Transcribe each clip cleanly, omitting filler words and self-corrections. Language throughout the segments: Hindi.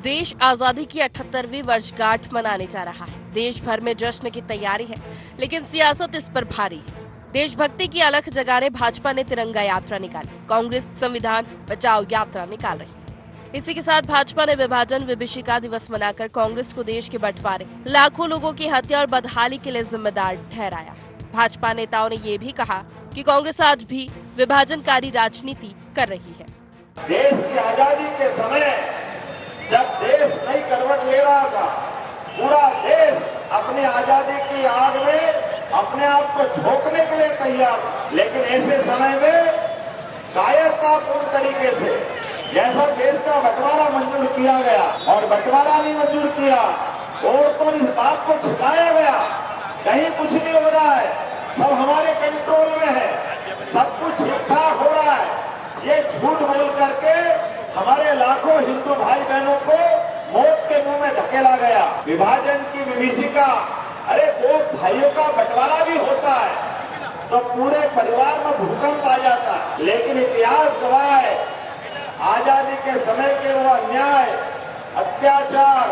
देश आजादी की 78वीं वर्षगांठ मनाने जा रहा है। देश भर में जश्न की तैयारी है, लेकिन सियासत इस पर भारी है। देशभक्ति की अलख जगाने भाजपा ने तिरंगा यात्रा निकाली, कांग्रेस संविधान बचाओ यात्रा निकाल रही। इसी के साथ भाजपा ने विभाजन विभीषिका दिवस मनाकर कांग्रेस को देश के बंटवारे, लाखों लोगों की हत्या और बदहाली के लिए जिम्मेदार ठहराया। भाजपा नेताओं ने ये भी कहा कि कांग्रेस आज भी विभाजनकारी राजनीति कर रही है। देश की आजादी के समय जब देश नई करवट ले रहा था, पूरा देश अपनी आजादी की आग में अपने आप को झोंकने के लिए तैयार, लेकिन ऐसे समय में कायरतापूर्ण तरीके से जैसा देश का बंटवारा मंजूर किया गया और बंटवारा नहीं मंजूर किया और तो इस बात को छिपाया गया, कहीं कुछ नहीं हो रहा है, सब हमारे कंट्रोल में है, सब कुछ ठीक ठाक हो रहा है, ये झूठ बोल करके हमारे लाखों हिंदू भाई बहनों को मौत के मुंह में धकेला गया। विभाजन की विभीषिका, अरे दो भाइयों का बंटवारा भी होता है तो पूरे परिवार में भूकंप आ जाता है, लेकिन इतिहास गवाह है आजादी के समय के वो अन्याय, अत्याचार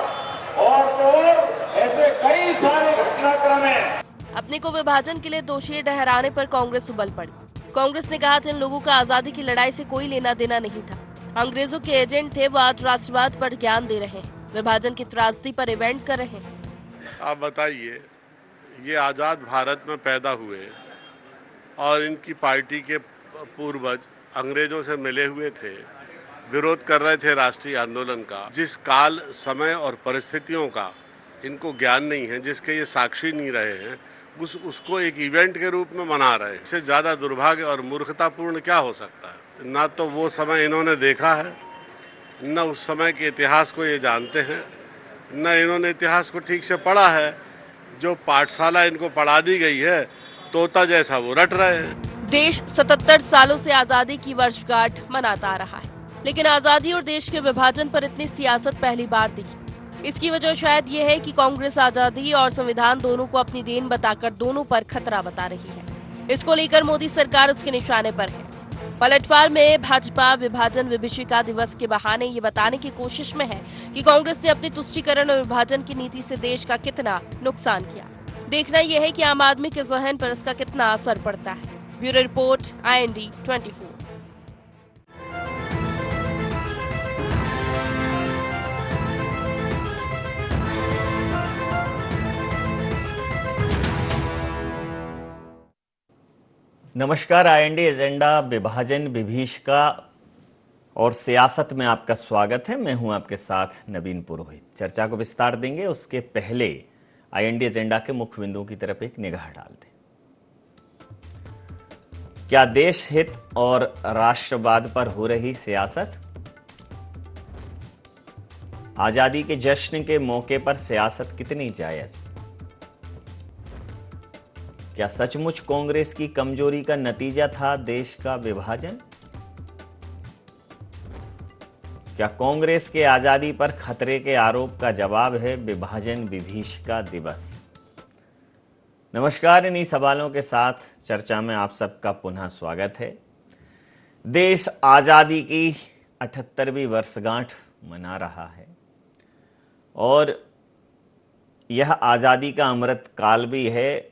और तो और ऐसे कई सारे घटनाक्रम हैं। अपने को विभाजन के लिए दोषी ठहराने पर कांग्रेस उबल पड़ी। कांग्रेस ने कहा जिन लोगों का आजादी की लड़ाई से कोई लेना देना नहीं था, अंग्रेजों के एजेंट थे, वो आज राष्ट्रवाद पर ज्ञान दे रहे हैं, विभाजन की त्रासदी पर इवेंट कर रहे हैं। आप बताइए, ये आजाद भारत में पैदा हुए और इनकी पार्टी के पूर्वज अंग्रेजों से मिले हुए थे, विरोध कर रहे थे राष्ट्रीय आंदोलन का। जिस काल, समय और परिस्थितियों का इनको ज्ञान नहीं है, जिसके ये साक्षी नहीं रहे हैं, उसको एक इवेंट के रूप में मना रहे हैं। इससे ज्यादा दुर्भाग्य और मूर्खतापूर्ण क्या हो सकता है। ना तो वो समय इन्होंने देखा है, न उस समय के इतिहास को ये जानते हैं, न इन्होंने इतिहास को ठीक से पढ़ा है। जो पाठशाला इनको पढ़ा दी गई है, तोता जैसा वो रट रहे हैं। देश 77 सालों से आजादी की वर्षगांठ मनाता आ रहा है, लेकिन आजादी और देश के विभाजन पर इतनी सियासत पहली बार दिखी। इसकी वजह शायद ये है कि कांग्रेस आजादी और संविधान दोनों को अपनी देन बताकर दोनों पर खतरा बता रही है। इसको लेकर मोदी सरकार उसके निशाने पर है। पलटवार में भाजपा विभाजन विभीषिका दिवस के बहाने ये बताने की कोशिश में है कि कांग्रेस ने अपनी तुष्टीकरण और विभाजन की नीति से देश का कितना नुकसान किया। देखना यह है कि आम आदमी के जहन पर इसका कितना असर पड़ता है। Bureau report, IND 24। नमस्कार, IND एजेंडा विभाजन विभीषिका और सियासत में आपका स्वागत है। मैं हूं आपके साथ नवीन पुरोहित। चर्चा को विस्तार देंगे, उसके पहले IND एजेंडा के मुख्य बिंदुओं की तरफ एक निगाह डाल दें। क्या देश हित और राष्ट्रवाद पर हो रही सियासत? आजादी के जश्न के मौके पर सियासत कितनी जायज? क्या सचमुच कांग्रेस की कमजोरी का नतीजा था देश का विभाजन? क्या कांग्रेस के आजादी पर खतरे के आरोप का जवाब है विभाजन विभीषिका दिवस? नमस्कार, इन्हीं सवालों के साथ चर्चा में आप सबका पुनः स्वागत है। देश आजादी की 78वीं वर्षगांठ मना रहा है और यह आजादी का अमृत काल भी है।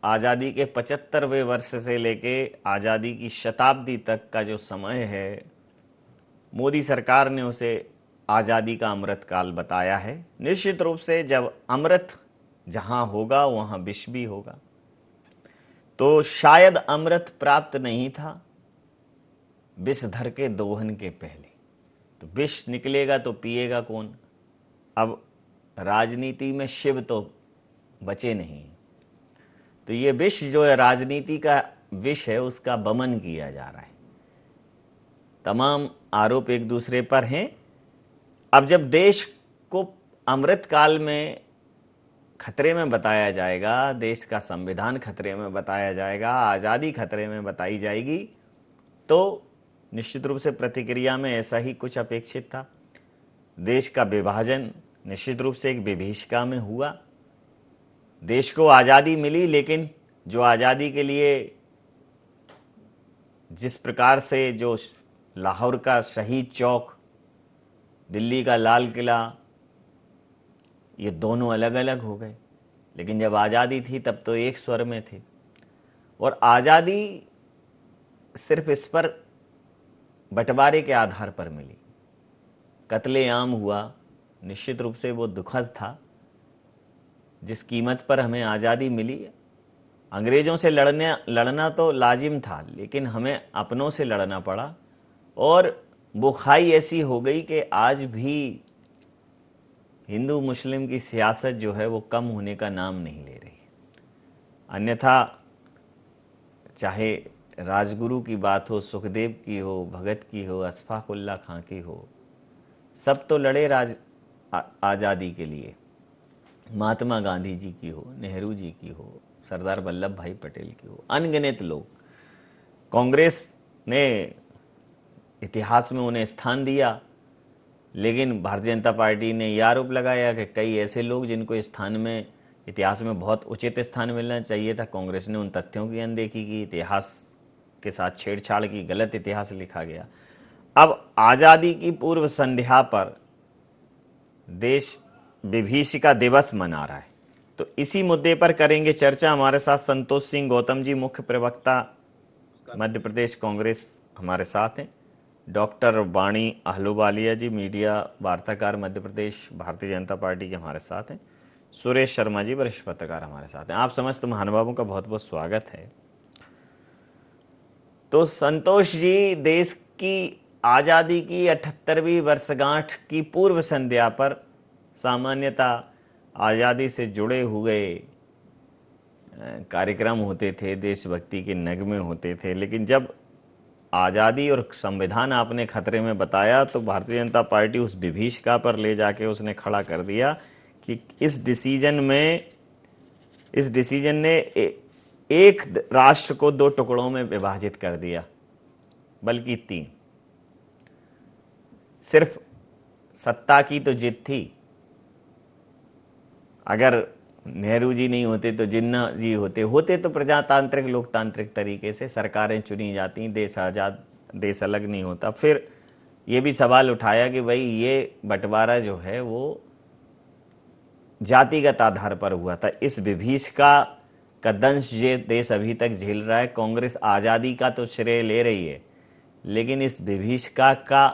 आजादी के 75वें वर्ष से लेके आजादी की शताब्दी तक का जो समय है, मोदी सरकार ने उसे आजादी का अमृत काल बताया है। निश्चित रूप से जब अमृत जहां होगा वहां विष भी होगा, तो शायद अमृत प्राप्त नहीं था विष धर के दोहन के पहले। तो विष निकलेगा तो पिएगा कौन? अब राजनीति में शिव तो बचे नहीं, तो ये विष जो है, राजनीति का विष है, उसका बमन किया जा रहा है। तमाम आरोप एक दूसरे पर हैं। अब जब देश को अमृत काल में खतरे में बताया जाएगा, देश का संविधान खतरे में बताया जाएगा, आजादी खतरे में बताई जाएगी, तो निश्चित रूप से प्रतिक्रिया में ऐसा ही कुछ अपेक्षित था। देश का विभाजन निश्चित रूप से एक विभीषिका में हुआ। देश को आजादी मिली, लेकिन जो आजादी के लिए जिस प्रकार से जो लाहौर का शहीद चौक दिल्ली का लाल किला, ये दोनों अलग अलग हो गए। लेकिन जब आज़ादी थी तब तो एक स्वर में थे। और आज़ादी सिर्फ इस पर बंटवारे के आधार पर मिली। कत्लेआम हुआ, निश्चित रूप से वो दुखद था। जिस कीमत पर हमें आज़ादी मिली, अंग्रेज़ों से लड़ना तो लाजिम था, लेकिन हमें अपनों से लड़ना पड़ा। और वो खाई ऐसी हो गई कि आज भी हिंदू मुस्लिम की सियासत जो है वो कम होने का नाम नहीं ले रही। अन्यथा चाहे राजगुरु की बात हो, सुखदेव की हो, भगत की हो, अशफाक उल्लाह खां की हो, सब तो लड़े आज़ादी के लिए। महात्मा गांधी जी की हो, नेहरू जी की हो, सरदार वल्लभ भाई पटेल की हो, अनगिनत लोग। कांग्रेस ने इतिहास में उन्हें स्थान दिया, लेकिन भारतीय जनता पार्टी ने यह आरोप लगाया कि कई ऐसे लोग जिनको स्थान में, इतिहास में बहुत उचित स्थान मिलना चाहिए था, कांग्रेस ने उन तथ्यों की अनदेखी की, इतिहास के साथ छेड़छाड़ की, गलत इतिहास लिखा गया। अब आज़ादी की पूर्व संध्या पर देश विभीषिका दिवस मना रहा है, तो इसी मुद्दे पर करेंगे चर्चा। हमारे साथ संतोष सिंह गौतम जी, मुख्य प्रवक्ता मध्य प्रदेश कांग्रेस, हमारे साथ हैं। डॉक्टर वाणी अहलुवालिया जी, मीडिया वार्ताकार मध्य प्रदेश भारतीय जनता पार्टी के, हमारे साथ हैं। सुरेश शर्मा जी, वरिष्ठ पत्रकार, हमारे साथ हैं। आप समस्त महानुभावों का बहुत बहुत स्वागत है। तो संतोष जी, देश की आज़ादी की 78वीं वर्षगांठ की पूर्व संध्या पर सामान्यतः आज़ादी से जुड़े हुए कार्यक्रम होते थे, देशभक्ति के नगमे होते थे, लेकिन जब आज़ादी और संविधान आपने खतरे में बताया तो भारतीय जनता पार्टी उस विभीषिका पर ले जाके उसने खड़ा कर दिया कि इस डिसीजन ने एक राष्ट्र को 2 टुकड़ों में विभाजित कर दिया, बल्कि 3। सिर्फ सत्ता की तो जिद थी। अगर नेहरू जी नहीं होते तो जिन्ना जी होते तो प्रजातांत्रिक लोकतांत्रिक तरीके से सरकारें चुनी जाती, देश आज़ाद, देश अलग नहीं होता। फिर ये भी सवाल उठाया कि भाई ये बंटवारा जो है वो जातिगत आधार पर हुआ था। इस विभीषिका का दंश ये देश अभी तक झेल रहा है। कांग्रेस आज़ादी का तो श्रेय ले रही है, लेकिन इस विभीषिका का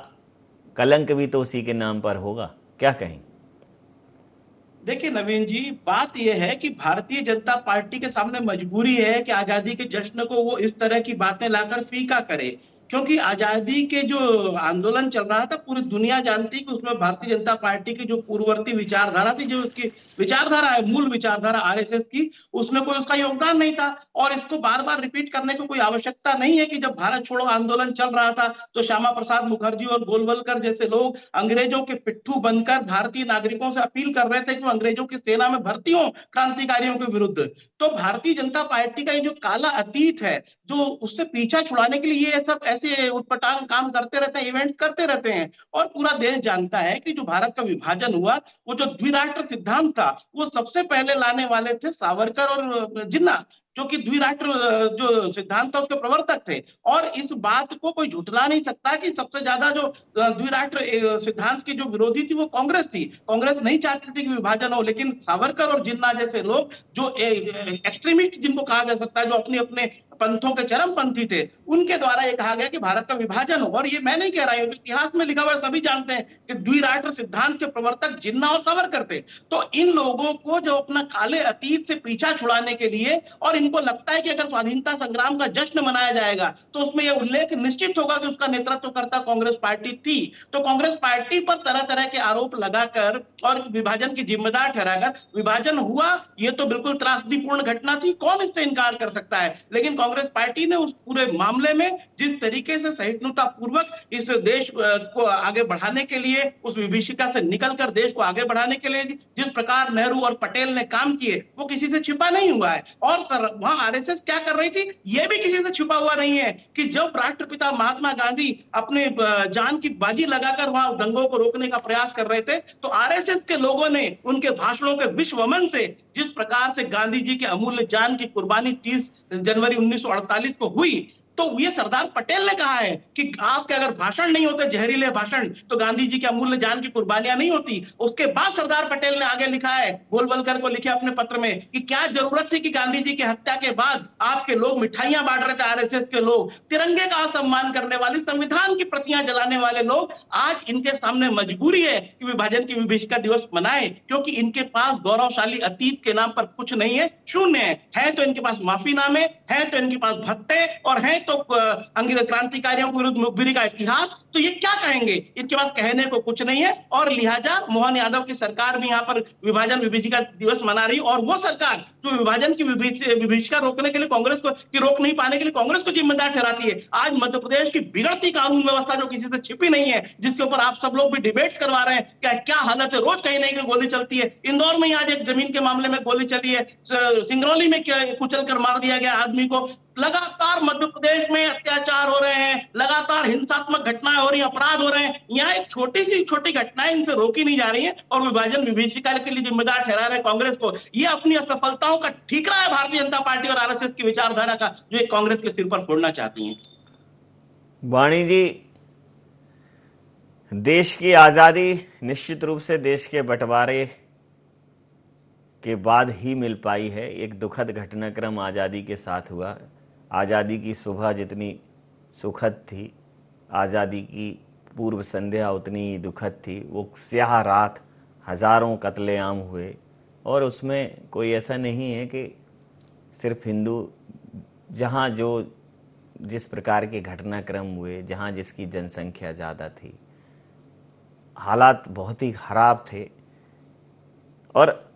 कलंक भी तो उसी के नाम पर होगा। क्या कहें? देखिए नवीन जी, बात यह है कि भारतीय जनता पार्टी के सामने मजबूरी है कि आजादी के जश्न को वो इस तरह की बातें लाकर फीका करे, क्योंकि आजादी के जो आंदोलन चल रहा था पूरी दुनिया जानती कि उसमें भारतीय जनता पार्टी की जो पूर्ववर्ती विचारधारा थी, जो उसकी विचारधारा है, मूल विचारधारा आरएसएस की, उसमें कोई उसका योगदान नहीं था। और इसको बार बार रिपीट करने की कोई आवश्यकता नहीं है कि जब भारत छोड़ो आंदोलन चल रहा था तो श्यामा प्रसाद मुखर्जी और गोलवलकर जैसे लोग अंग्रेजों के पिट्ठू बनकर भारतीय नागरिकों से अपील कर रहे थे कि वो अंग्रेजों की सेना में भर्ती हो क्रांतिकारियों के विरुद्ध। तो भारतीय जनता पार्टी का ये जो काला अतीत है, जो उससे पीछा छुड़ाने के लिए ये सब ऐसे उटपटांग काम करते रहते हैं, इवेंट्स करते रहते हैं। और पूरा देश जानता है कि जो भारत का विभाजन हुआ, वो जो द्विराष्ट्र सिद्धांत था, वो सबसे पहले लाने वाले थे सावरकर और जिन्ना, जो कि द्विराष्ट्र जो सिद्धांत था उसके प्रवर्तक थे। और इस बात को कोई झुठला नहीं सकता कि सबसे ज्यादा जो द्विराष्ट्र सिद्धांत की जो विरोधी थी वो कांग्रेस थी। कांग्रेस नहीं चाहती थी कि विभाजन हो, लेकिन सावरकर और जिन्ना जैसे लोग जो एक्सट्रीमिस्ट जिनको कहा जा सकता है, जो अपने अपने पंथों के चरमपंथी थे, उनके द्वारा ये कहा गया कि भारत का विभाजन हो। और ये मैं नहीं कह रहा हूं, इतिहास में लिखा हुआ सभी जानते हैं कि द्विराष्ट्र सिद्धांत के प्रवर्तक जिन्ना और सावरकर थे। तो इन लोगों को जो अपना काले अतीत से पीछा छुड़ाने के लिए, और इनको लगता है कि अगर स्वाधीनता संग्राम का जश्न मनाया जाएगा तो उसमें यह उल्लेख निश्चित होगा कि उसका नेतृत्व करता कांग्रेस पार्टी थी। तो कांग्रेस पार्टी पर तरह तरह के आरोप लगाकर और विभाजन की जिम्मेदार ठहराकर, विभाजन हुआ ये तो बिल्कुल त्रासदीपूर्ण घटना थी, कौन इससे इनकार कर सकता है। लेकिन कांग्रेस पार्टी ने उस पूरे मामले में जिस तरीके से सहिष्णुता पूर्वक इस देश को आगे बढ़ाने के लिए, उस विभीषिका से निकलकर देश को आगे बढ़ाने के लिए जिस प्रकार नेहरू और पटेल ने काम किए, वो किसी से छिपा नहीं हुआ है। और वहां आरएसएस क्या कर रही थी, यह भी किसी से छिपा हुआ नहीं है कि जब राष्ट्रपिता महात्मा गांधी अपने जान की बाजी लगाकर वहां दंगों को रोकने का प्रयास कर रहे थे, तो आरएसएस के लोगों ने उनके भाषणों के विश्वमन से जिस प्रकार से गांधी जी के अमूल्य जान की कुर्बानी 30 जनवरी 1948 को हुई, तो ये सरदार पटेल ने कहा है कि आपके अगर भाषण नहीं होते, जहरीले भाषण, तो गांधी जी की अमूल्य जान की कुर्बानियां नहीं होती। उसके बाद सरदार पटेल ने आगे लिखा है, गोलवलकर को लिखे अपने पत्र में, कि क्या जरूरत थी कि गांधी जी की हत्या के बाद आपके लोग मिठाइयां बांट रहे थे, आरएसएस के लोग, तिरंगे का असम्मान करने वाले, संविधान की प्रतियां जलाने वाले लोग, आज इनके सामने मजबूरी है कि विभाजन की विभीषिका दिवस मनाएं, क्योंकि इनके पास गौरवशाली अतीत के नाम पर कुछ नहीं है, शून्य है तो इनके पास माफीनामे है, तो इनके पास भत्ते, और है तो अंग्रेज क्रांतिकारियों के विरुद्ध मुखबिरी का इतिहास। तो ये क्या कहेंगे, इनके पास कहने को कुछ नहीं है। और लिहाजा मोहन यादव की सरकार भी यहाँ पर विभाजन विभीषिका दिवस मना रही, और वो सरकार जो विभाजन की विभीषिका रोकने के लिए कांग्रेस को, की रोक नहीं पाने के लिए कांग्रेस को जिम्मेदार ठहराती है। आज मध्य प्रदेश की बिगड़ती कानून व्यवस्था जो किसी से छिपी नहीं है, जिसके ऊपर आप सब लोग भी डिबेट्स करवा रहे हैं, क्या हालत है, रोज कहीं नहीं कहीं गोली चलती है। इंदौर में आज एक जमीन के मामले में गोली चली है, सिंगरौली में कुचल कर मार दिया गया आदमी को। लगातार मध्य प्रदेश में अत्याचार हो रहे हैं, लगातार हिंसात्मक घटनाएं हो रही हैं, अपराध हो रहे हैं। यहाँ एक छोटी घटनाएं इनसे रोकी नहीं जा रही हैं, और विभाजन विभीषिका के लिए जिम्मेदार ठहरा रहे कांग्रेस को। ये अपनी असफलताओं का ठीकरा है भारतीय जनता पार्टी और आरएसएस की विचारधारा का, जो एक कांग्रेस के सिर पर फोड़ना चाहती है। वाणी जी, देश की आजादी निश्चित रूप से देश के बंटवारे के बाद ही मिल पाई है। एक दुखद घटनाक्रम आज़ादी के साथ हुआ। आज़ादी की सुबह जितनी सुखद थी, आज़ादी की पूर्व संध्या उतनी ही दुखद थी। वो स्याह रात, हज़ारों कत्लेआम हुए, और उसमें कोई ऐसा नहीं है कि सिर्फ हिंदू, जहाँ जो जिस प्रकार के घटनाक्रम हुए, जहाँ जिसकी जनसंख्या ज़्यादा थी, हालात बहुत ही खराब थे। और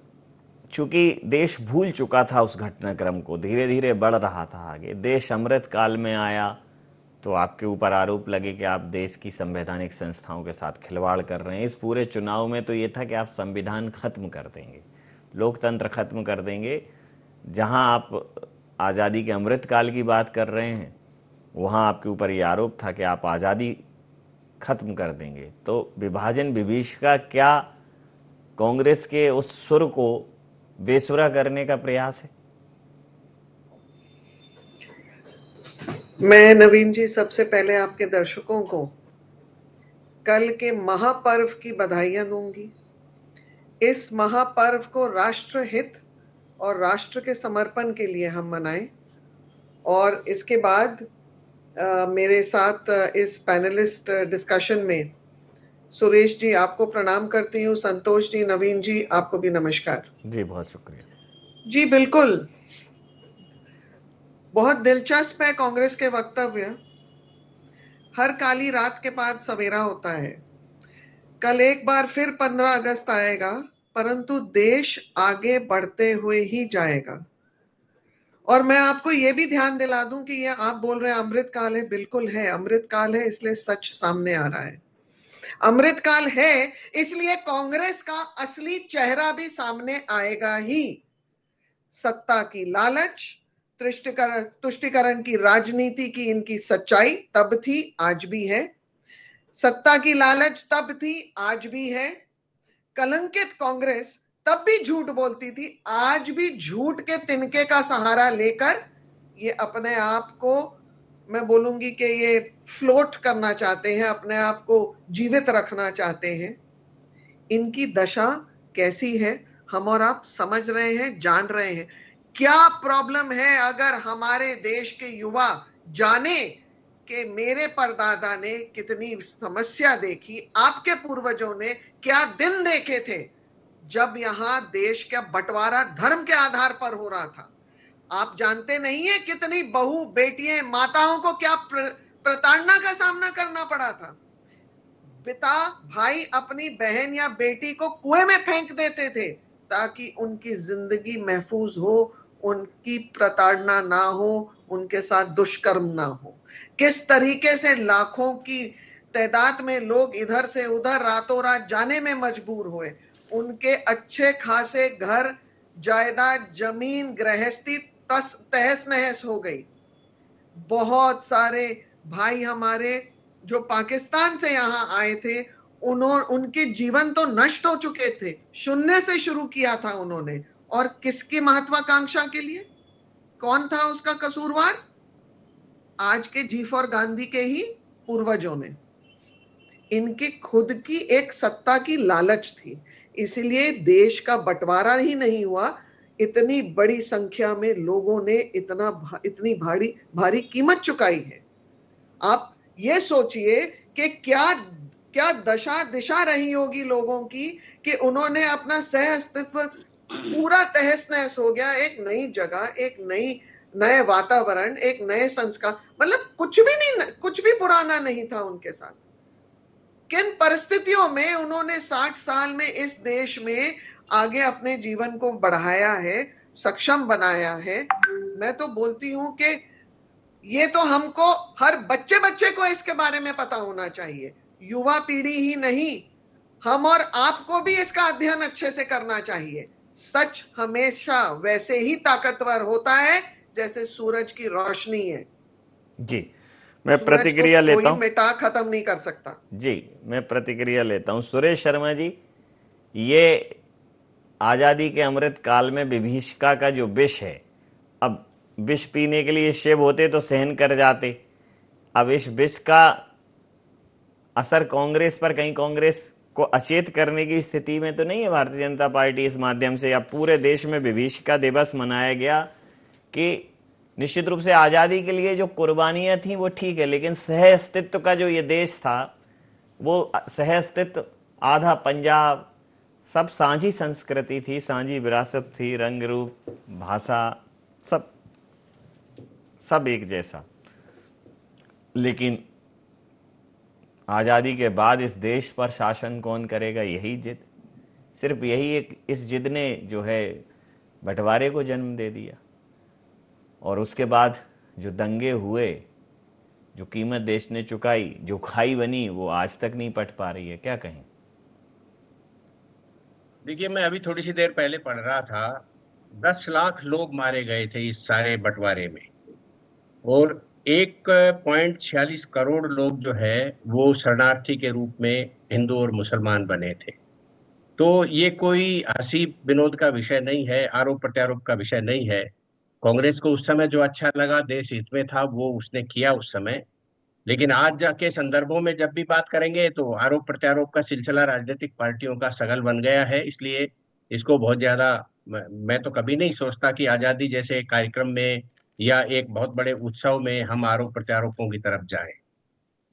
चूंकि देश भूल चुका था उस घटनाक्रम को, धीरे धीरे बढ़ रहा था आगे। देश अमृत काल में आया तो आपके ऊपर आरोप लगे कि आप देश की संवैधानिक संस्थाओं के साथ खिलवाड़ कर रहे हैं। इस पूरे चुनाव में तो ये था कि आप संविधान खत्म कर देंगे, लोकतंत्र खत्म कर देंगे। जहां आप आज़ादी के अमृत काल की बात कर रहे हैं, वहां आपके ऊपर ये आरोप था कि आप आज़ादी खत्म कर देंगे। तो विभाजन विभीषिका क्या कांग्रेस के उस सुर को बेसुरा करने का प्रयास है? मैं नवीन जी सबसे पहले आपके दर्शकों को कल के महापर्व की बधाइयां दूंगी। इस महापर्व को राष्ट्र हित और राष्ट्र के समर्पण के लिए हम मनाएं। और इसके बाद मेरे साथ इस पैनलिस्ट डिस्कशन में सुरेश जी आपको प्रणाम करती हूँ, संतोष जी, नवीन जी आपको भी नमस्कार जी। बहुत शुक्रिया जी। बिल्कुल, बहुत दिलचस्प है कांग्रेस के वक्तव्य। हर काली रात के बाद सवेरा होता है। कल एक बार फिर 15 अगस्त आएगा, परंतु देश आगे बढ़ते हुए ही जाएगा। और मैं आपको ये भी ध्यान दिला दूं कि ये आप बोल रहे हैं अमृत काल है, बिल्कुल है, अमृत काल है, इसलिए सच सामने आ रहा है। अमृत काल है इसलिए कांग्रेस का असली चेहरा भी सामने आएगा ही। सत्ता की लालच, तुष्टिकरण की राजनीति की इनकी सच्चाई तब थी, आज भी है। सत्ता की लालच तब थी, आज भी है। कलंकित कांग्रेस तब भी झूठ बोलती थी, आज भी झूठ के तिनके का सहारा लेकर ये अपने आप को, मैं बोलूंगी कि ये फ्लोट करना चाहते हैं, अपने आप को जीवित रखना चाहते हैं। इनकी दशा कैसी है हम और आप समझ रहे हैं, जान रहे हैं। क्या प्रॉब्लम है अगर हमारे देश के युवा जाने कि मेरे परदादा ने कितनी समस्या देखी, आपके पूर्वजों ने क्या दिन देखे थे जब यहां देश का बंटवारा धर्म के आधार पर हो रहा था। आप जानते नहीं है कितनी बहू, बेटियां, माताओं को क्या प्रताड़ना का सामना करना पड़ा था। पिता, भाई अपनी बहन या बेटी को कुएं में फेंक देते थे ताकि उनकी जिंदगी महफूज हो, उनकी प्रताड़ना ना हो, उनके साथ दुष्कर्म ना हो। किस तरीके से लाखों की तादाद में लोग इधर से उधर रातों रात जाने में मजबूर हुए। उनके अच्छे खासे घर, जायदाद, जमीन, गृहस्थी तहस नहस हो गई। बहुत सारे भाई हमारे जो पाकिस्तान से यहाँ आए थे, उनके जीवन तो नष्ट हो चुके थे। शून्य से शुरू किया था उन्होंने, और किसकी महत्वाकांक्षा के लिए? कौन था उसका कसूरवार? आज के जी फॉर गांधी के ही पूर्वजों ने। इनकी खुद की एक सत्ता की लालच थी, इसीलिए देश का बंटवारा ही नहीं हुआ। इतनी बड़ी संख्या में लोगों ने इतनी भारी कीमत चुकाई है। आप ये सोचिए कि क्या दिशा रही होगी लोगों की कि उन्होंने अपना सह अस्तित्व पूरा तहस नहस हो गया। एक नई जगह, एक नए वातावरण, एक नए संस्कार, मतलब कुछ भी पुराना नहीं था उनके साथ। किन परिस्थितियों में उन्होंने 60 साल में इस देश में आगे अपने जीवन को बढ़ाया है, सक्षम बनाया है। मैं तो बोलती हूं कि ये तो हमको, हर बच्चे को इसके बारे में पता होना चाहिए। युवा पीढ़ी ही नहीं, हम और आपको भी इसका अध्ययन अच्छे से करना चाहिए। सच हमेशा वैसे ही ताकतवर होता है जैसे सूरज की रोशनी है। जी, मैं प्रतिक्रिया लेता हूं। कोई मिटा खत्म नहीं कर सकता। जी, मैं प्रतिक्रिया लेता हूं। सुरेश शर्मा जी, ये आजादी के अमृत काल में विभीषिका का जो विष है, अब विष पीने के लिए शिव होते तो सहन कर जाते। अब इस विष का असर कांग्रेस पर, कहीं कांग्रेस को अचेत करने की स्थिति में तो नहीं है भारतीय जनता पार्टी इस माध्यम से। अब पूरे देश में विभीषिका दिवस मनाया गया कि निश्चित रूप से आज़ादी के लिए जो कुर्बानियां थी वो ठीक है, लेकिन सह अस्तित्व का जो ये देश था, वो सह अस्तित्व, आधा पंजाब, सब साझी संस्कृति थी, साझी विरासत थी, रंग रूप, भाषा, सब एक जैसा। लेकिन आज़ादी के बाद इस देश पर शासन कौन करेगा, यही जिद, सिर्फ यही एक इस जिद ने जो है बंटवारे को जन्म दे दिया। और उसके बाद जो दंगे हुए, जो कीमत देश ने चुकाई, जो खाई बनी, वो आज तक नहीं पट पा रही है। क्या कहें? देखिए, मैं अभी थोड़ी सी देर पहले पढ़ रहा था, 10 लाख लोग मारे गए थे इस सारे बंटवारे में, और 1.46 करोड़ लोग जो है वो शरणार्थी के रूप में हिंदू और मुसलमान बने थे। तो ये कोई हंसी विनोद का विषय नहीं है, आरोप प्रत्यारोप का विषय नहीं है। कांग्रेस को उस समय जो अच्छा लगा, देश हित में था, वो उसने किया उस समय। लेकिन आज जाके संदर्भों में जब भी बात करेंगे तो आरोप प्रत्यारोप का सिलसिला राजनीतिक पार्टियों का सगल बन गया है। इसलिए इसको बहुत ज्यादा, मैं तो कभी नहीं सोचता कि आजादी जैसे कार्यक्रम में या एक बहुत बड़े उत्सव में हम आरोप प्रत्यारोपों की तरफ जाएं।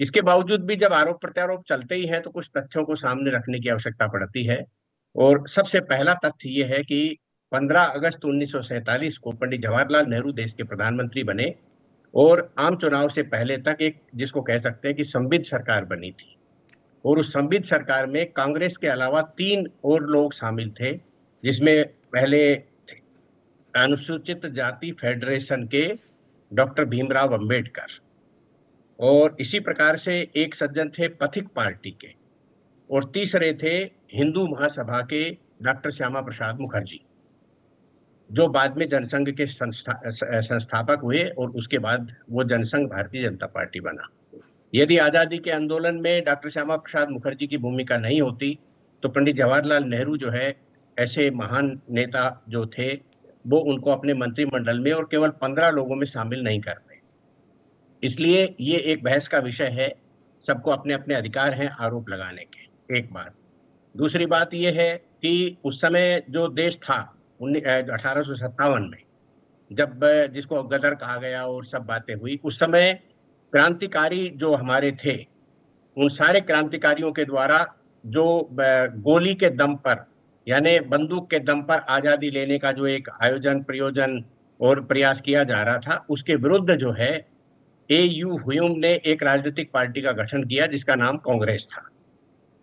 इसके बावजूद भी जब आरोप प्रत्यारोप चलते ही हैं तो कुछ तथ्यों को सामने रखने की आवश्यकता पड़ती है। और सबसे पहला तथ्य ये है कि 15 अगस्त 1947 को पंडित जवाहरलाल नेहरू देश के प्रधानमंत्री बने, और आम चुनाव से पहले तक एक, जिसको कह सकते हैं कि संविध सरकार बनी थी। और उस संविध सरकार में कांग्रेस के अलावा 3 और लोग शामिल थे, जिसमें पहले अनुसूचित जाति फेडरेशन के डॉक्टर भीमराव अंबेडकर, और इसी प्रकार से एक सज्जन थे पथिक पार्टी के, और तीसरे थे हिंदू महासभा के डॉक्टर श्यामा प्रसाद मुखर्जी, जो बाद में जनसंघ के संस्थापक हुए, और उसके बाद वो जनसंघ भारतीय जनता पार्टी बना। यदि आजादी के आंदोलन में डॉक्टर श्यामा प्रसाद मुखर्जी की भूमिका नहीं होती तो पंडित जवाहरलाल नेहरू जो है, ऐसे महान नेता जो थे, वो उनको अपने मंत्रिमंडल में और केवल 15 लोगों में शामिल नहीं करते। इसलिए ये एक बहस का विषय है, सबको अपने अपने अधिकार हैं आरोप लगाने के, एक बात। दूसरी बात ये है कि उस समय जो देश था 1857 में, जब जिसको गदर कहा गया और सब बातें हुई, उस समय क्रांतिकारी जो हमारे थे, उन सारे क्रांतिकारियों के द्वारा जो गोली के दम पर, यानी बंदूक के दम पर आजादी लेने का जो एक आयोजन, प्रयोजन और प्रयास किया जा रहा था, उसके विरुद्ध जो है A.U. ह्यूम ने एक राजनीतिक पार्टी का गठन किया जिसका नाम कांग्रेस था,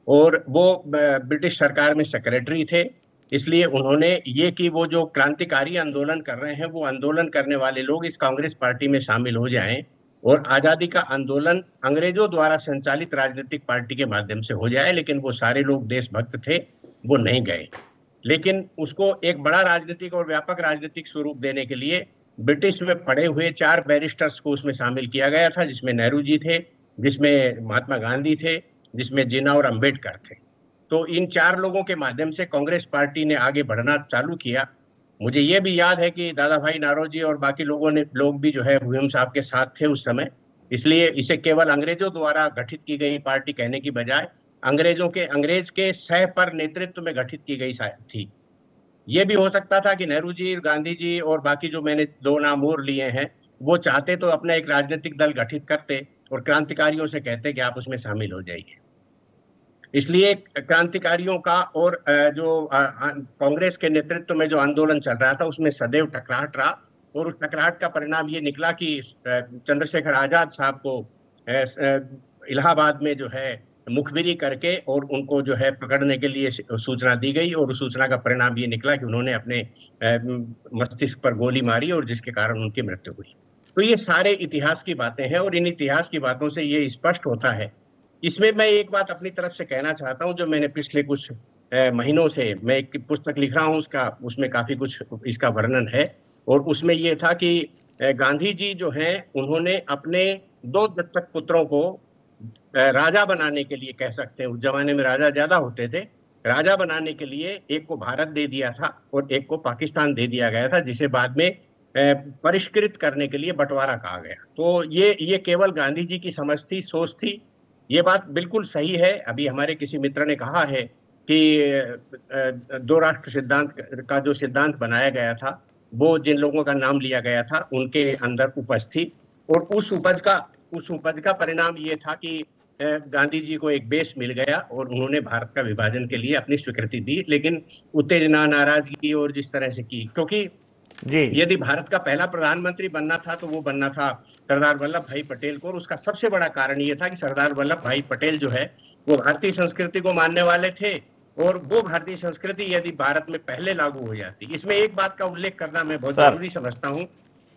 और वो ब्रिटिश सरकार में सेक्रेटरी थे। इसलिए उन्होंने ये कि वो जो क्रांतिकारी आंदोलन कर रहे हैं, वो आंदोलन करने वाले लोग इस कांग्रेस पार्टी में शामिल हो जाएं, और आजादी का आंदोलन अंग्रेजों द्वारा संचालित राजनीतिक पार्टी के माध्यम से हो जाए। लेकिन वो सारे लोग देशभक्त थे, वो नहीं गए। लेकिन उसको एक बड़ा राजनीतिक और व्यापक राजनीतिक स्वरूप देने के लिए ब्रिटिश में पढ़े हुए 4 बैरिस्टर्स को उसमें शामिल किया गया था, जिसमें नेहरू जी थे, जिसमें महात्मा गांधी थे, जिसमें जिन्ना और अंबेडकर थे। तो इन 4 लोगों के माध्यम से कांग्रेस पार्टी ने आगे बढ़ना चालू किया, मुझे ये भी याद है कि दादा भाई नारोजी और बाकी लोग भी जो है हुमायूं साहब के साथ थे उस समय। इसलिए इसे केवल अंग्रेजों द्वारा गठित की गई पार्टी कहने की बजाय अंग्रेज के सह पर नेतृत्व में गठित की गई थी। ये भी हो सकता था कि नेहरू जी, गांधी जी और बाकी जो मैंने दो नाम और लिए हैं, वो चाहते तो अपना एक राजनीतिक दल गठित करते और क्रांतिकारियों से कहते कि आप उसमें शामिल हो जाइए। इसलिए क्रांतिकारियों का और जो कांग्रेस के नेतृत्व में जो आंदोलन चल रहा था उसमें सदैव टकराहट रहा, और उस टकराहट का परिणाम ये निकला कि चंद्रशेखर आजाद साहब को इलाहाबाद में जो है मुखबिरी करके और उनको जो है पकड़ने के लिए सूचना दी गई, और उस सूचना का परिणाम ये निकला कि उन्होंने अपने मस्तिष्क पर गोली मारी और जिसके कारण उनकी मृत्यु हुई। तो ये सारे इतिहास की बातें हैं, और इन इतिहास की बातों से ये स्पष्ट होता है। इसमें मैं एक बात अपनी तरफ से कहना चाहता हूं, जो मैंने पिछले कुछ महीनों से मैं एक पुस्तक लिख रहा हूं, उसमें काफी कुछ इसका वर्णन है, और उसमें ये था कि गांधी जी जो हैं उन्होंने अपने 2 दत्तक पुत्रों को राजा बनाने के लिए, कह सकते हैं उस जमाने में राजा ज्यादा होते थे, राजा बनाने के लिए एक को भारत दे दिया था और एक को पाकिस्तान दे दिया गया था, जिसे बाद में परिष्कृत करने के लिए बंटवारा कहा गया। तो ये केवल गांधी जी की समझ थी, सोच थी। ये बात बिल्कुल सही है। अभी हमारे किसी मित्र ने कहा है कि 2 राष्ट्र सिद्धांत का जो सिद्धांत बनाया गया था वो जिन लोगों का नाम लिया गया था उनके अंदर उपज थी, और उस उपज का परिणाम ये था कि गांधी जी को एक बेस मिल गया और उन्होंने भारत का विभाजन के लिए अपनी स्वीकृति दी, लेकिन उत्तेजना, नाराजगी और जिस तरह से की, क्योंकि जी यदि भारत का पहला प्रधानमंत्री बनना था तो वो बनना था सरदार वल्लभ भाई पटेल को, और उसका सबसे बड़ा कारण ये था कि सरदार वल्लभ भाई पटेल जो है वो भारतीय संस्कृति को मानने वाले थे, और वो भारतीय संस्कृति यदि भारत में पहले लागू हो जाती। इसमें एक बात का उल्लेख करना मैं बहुत जरूरी समझता हूँ,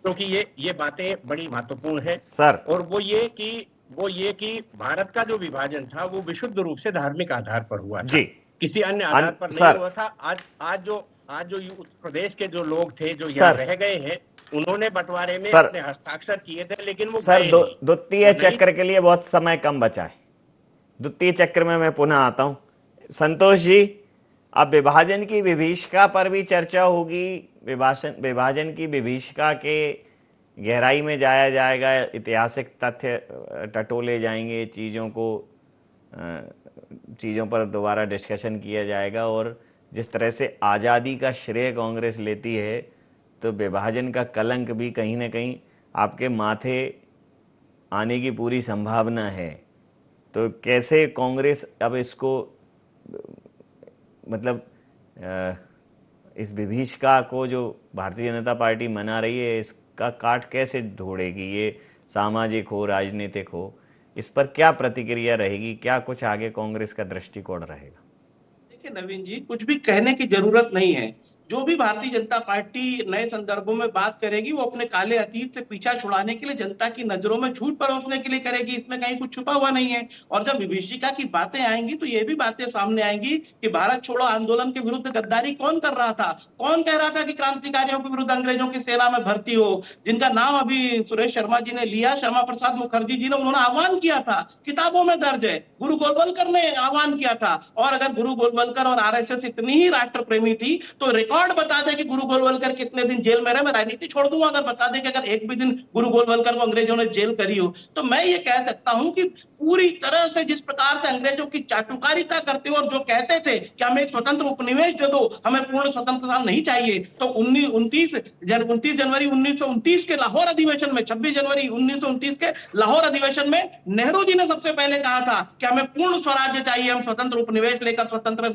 क्योंकि ये बातें बड़ी महत्वपूर्ण है सर, और वो ये कि भारत का जो विभाजन था वो विशुद्ध रूप से धार्मिक आधार पर हुआ था, किसी अन्य आधार पर नहीं हुआ था। आज जो उत्तर प्रदेश के जो लोग थे जो यहाँ रह गए हैं, उन्होंने बंटवारे में अपने हस्ताक्षर किए थे, लेकिन वो सर द्वितीय चक्र के लिए बहुत समय कम बचा है। द्वितीय चक्र में मैं पुनः आता हूं। संतोष जी, अब विभाजन की विभीषिका पर भी चर्चा होगी, विभाजन की विभीषिका के गहराई में जाया जाएगा, ऐतिहासिक तथ्य टटोले जाएंगे, चीजों पर दोबारा डिस्कशन किया जाएगा, और जिस तरह से आज़ादी का श्रेय कांग्रेस लेती है तो विभाजन का कलंक भी कहीं ना कहीं आपके माथे आने की पूरी संभावना है। तो कैसे कांग्रेस अब इसको मतलब इस विभीषिका को जो भारतीय जनता पार्टी मना रही है इसका काट कैसे ढूंढेगी? ये सामाजिक हो, राजनीतिक हो, इस पर क्या प्रतिक्रिया रहेगी? क्या कुछ आगे कांग्रेस का दृष्टिकोण रहेगा? नवीन जी, कुछ भी कहने की जरूरत नहीं है। जो भी भारतीय जनता पार्टी नए संदर्भों में बात करेगी वो अपने काले अतीत से पीछा छुड़ाने के लिए, जनता की नजरों में झूठ परोसने के लिए करेगी, इसमें कहीं कुछ छुपा हुआ नहीं है। और जब विभीषिका की बातें आएंगी तो ये भी बातें सामने आएंगी कि भारत छोड़ो आंदोलन के विरुद्ध गद्दारी कौन कर रहा था, कौन कह रहा था कि क्रांतिकारियों के विरुद्ध अंग्रेजों की सेना में भर्ती हो, जिनका नाम अभी सुरेश शर्मा जी ने लिया, श्यामा प्रसाद मुखर्जी जी ने, उन्होंने आह्वान किया था, किताबों में दर्ज है, गुरु गोलवलकर ने आह्वान किया था। और अगर गुरु गोलवलकर और आरएसएस इतनी ही राष्ट्र प्रेमी थी तो रिकॉर्ड बता दे कि गुरु गोलवलकर कितने दिन जेल में रहे, मैं राजनीति छोड़ दूंगा अगर बता दे कि अगर एक भी दिन गुरु गोलवलकर को अंग्रेजों ने जेल करी हो। तो मैं ये कह सकता हूं कि पूरी तरह से जिस प्रकार से अंग्रेजों की चाटुकारिता करते हो और जो कहते थे कि हमें एक स्वतंत्र उपनिवेश दे दो, हमें पूर्ण स्वतंत्रता नहीं चाहिए, तो 29 जनवरी 1929 के लाहौर अधिवेशन में, 26 जनवरी 1929 के लाहौर अधिवेशन में नेहरू जी ने सबसे पहले कहा था कि हमें पूर्ण स्वराज्य चाहिए, हम स्वतंत्र उपनिवेश लेकर स्वतंत्र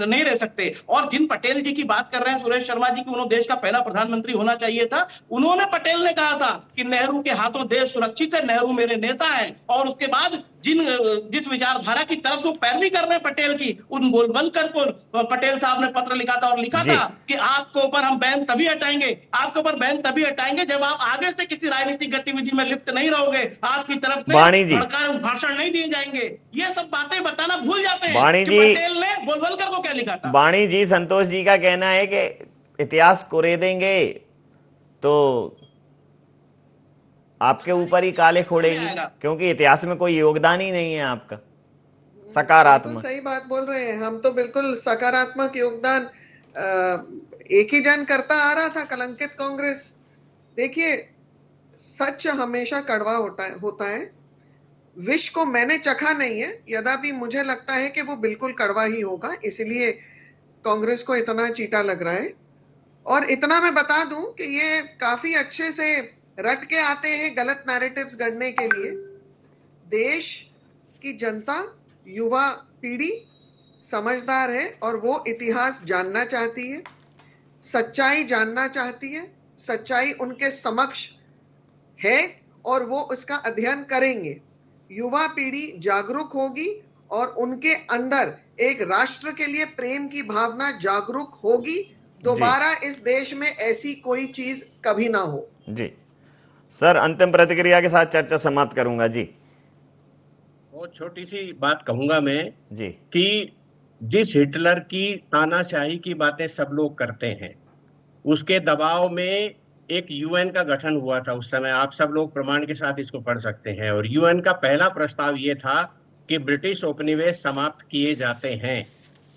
नहीं रह सकते। और जिन पटेल जी की बात कर रहे हैं सुरेश शर्मा जी की, उन्होंने देश का पहला प्रधानमंत्री होना चाहिए था, उन्होंने, पटेल ने कहा था कि नेहरू के हाथों देश सुरक्षित है, नेहरू मेरे नेता है। और उसके बाद जिस विचारधारा की तरफ वो पैरवी कर रहे हैं पटेल की, उन गोलवलकर को पटेल साहब ने पत्र लिखा था और लिखा था कि आपके ऊपर हम बैन तभी हटाएंगे, आपके ऊपर बैन तभी हटाएंगे जब आप आगे से किसी राजनीतिक गतिविधि में लिप्त नहीं रहोगे, आपकी तरफ से भाषण नहीं दिए जाएंगे। ये सब बातें बताना भूल जाते हैं कि पटेल ने गोलवलकर को क्या लिखा था। वाणी जी, संतोष जी का कहना है कि इतिहास कुरेदेंगे तो आपके ऊपर ही काले खोड़ेगी, क्योंकि इतिहास में कोई योगदान ही नहीं है आपका सकारात्मक। सही बात बोल रहे हैं हम, तो बिल्कुल सकारात्मक योगदान एक ही जन करता आ रहा था, कलंकित कांग्रेस। देखिए, सच हमेशा कड़वा होता है। विष को मैंने चखा नहीं है, यद्यपि मुझे लगता है कि वो बिल्कुल कड़वा ही होगा, इसलिए कांग्रेस को इतना चीटा लग रहा है। और इतना मैं बता दूं कि ये काफी अच्छे से रट के आते हैं गलत नैरेटिव्स गढ़ने के लिए। देश की जनता, युवा पीढ़ी समझदार है और वो इतिहास जानना चाहती है, सच्चाई जानना चाहती है। सच्चाई उनके समक्ष है और वो उसका अध्ययन करेंगे। युवा पीढ़ी जागरूक होगी और उनके अंदर एक राष्ट्र के लिए प्रेम की भावना जागरूक होगी। दोबारा इस देश में ऐसी कोई चीज कभी ना हो। जी सर, अंतिम प्रतिक्रिया के साथ चर्चा समाप्त करूंगा जी। वो छोटी सी बात कहूंगा मैं जी कि जिस हिटलर की तानाशाही की बातें सब लोग करते हैं, उसके दबाव में एक यूएन का गठन हुआ था उस समय। आप सब लोग प्रमाण के साथ इसको पढ़ सकते हैं। और यूएन का पहला प्रस्ताव ये था कि ब्रिटिश उपनिवेश समाप्त किए जाते हैं।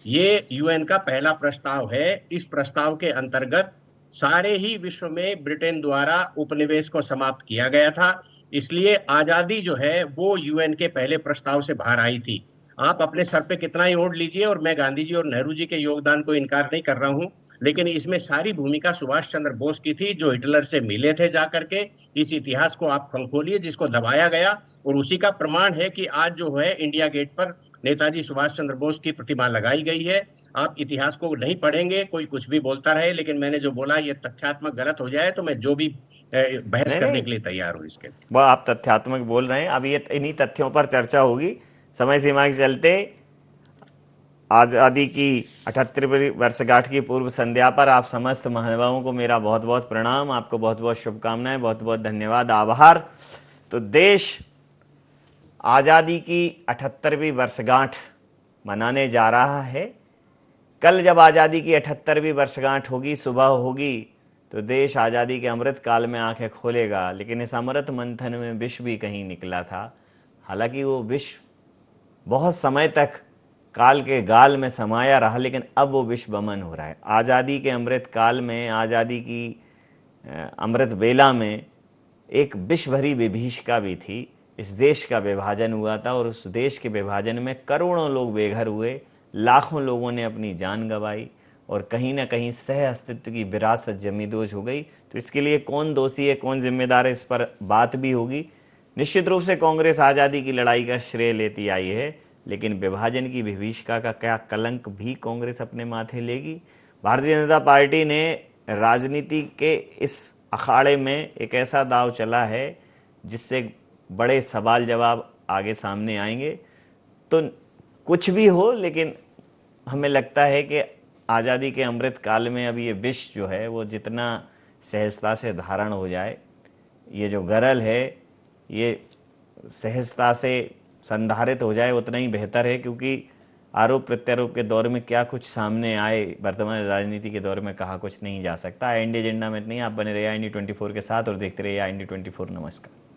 ये यूएन का पहला प्रस्ताव है। इस प्रस्ताव के अंतर्गत सारे ही विश्व में ब्रिटेन द्वारा उपनिवेश को समाप्त किया गया था। इसलिए आजादी जो है वो यूएन के पहले प्रस्ताव से बाहर आई थी। आप अपने सर पे कितना ही ओढ़ लीजिए, और मैं गांधी जी और नेहरू जी के योगदान को इनकार नहीं कर रहा हूं, लेकिन इसमें सारी भूमिका सुभाष चंद्र बोस की थी, जो हिटलर से मिले थे जाकर के। इस इतिहास को आप खंखोलिए जिसको दबाया गया, और उसी का प्रमाण है कि आज जो है इंडिया गेट पर नेताजी सुभाष चंद्र बोस की प्रतिमा लगाई गई है। आप इतिहास को नहीं पढ़ेंगे, कोई कुछ भी बोलता रहे, लेकिन मैंने जो बोला ये तथ्यात्मक गलत हो जाए तो मैं जो भी बहस करने के लिए तैयार हूं। इसके वह आप तथ्यात्मक बोल रहे हैं। अब ये इन्हीं तथ्यों पर चर्चा होगी। समय सीमा के चलते आज़ादी की 78वीं वर्षगांठ की पूर्व संध्या पर आप समस्त महानुभावों को मेरा बहुत बहुत प्रणाम, आपको बहुत बहुत शुभकामनाएं, बहुत बहुत धन्यवाद, आभार। तो देश आज़ादी की 78वीं वर्षगांठ मनाने जा रहा है। कल जब आज़ादी की 78वीं वर्षगांठ होगी, सुबह होगी, तो देश आज़ादी के अमृत काल में आंखें खोलेगा। लेकिन इस अमृत मंथन में विष भी कहीं निकला था। हालांकि वो विष बहुत समय तक काल के गाल में समाया रहा, लेकिन अब वो विष बमन हो रहा है। आज़ादी के अमृत काल में, आज़ादी की अमृत बेला में एक विष भरी विभीषिका भी थी। इस देश का विभाजन हुआ था और उस देश के विभाजन में करोड़ों लोग बेघर हुए, लाखों लोगों ने अपनी जान गंवाई और कहीं ना कहीं सह अस्तित्व की विरासत जमींदोज हो गई। तो इसके लिए कौन दोषी है, कौन जिम्मेदार है, इस पर बात भी होगी। निश्चित रूप से कांग्रेस आज़ादी की लड़ाई का श्रेय लेती आई है, लेकिन विभाजन की विभीषिका का क्या कलंक भी कांग्रेस अपने माथे लेगी? भारतीय जनता पार्टी ने राजनीति के इस अखाड़े में एक ऐसा दाव चला है जिससे बड़े सवाल जवाब आगे सामने आएंगे। तो कुछ भी हो, लेकिन हमें लगता है कि आज़ादी के अमृत काल में अब ये विष जो है वो जितना सहजता से धारण हो जाए, ये जो गरल है ये सहजता से संधारित हो जाए, उतना ही बेहतर है। क्योंकि आरोप प्रत्यारोप के दौर में क्या कुछ सामने आए, वर्तमान राजनीति के दौर में कहा कुछ नहीं जा सकता। इंडिया एजेंडा में नहीं, आप बने रहिए IND24 के साथ और देखते रहिए IND24। नमस्कार।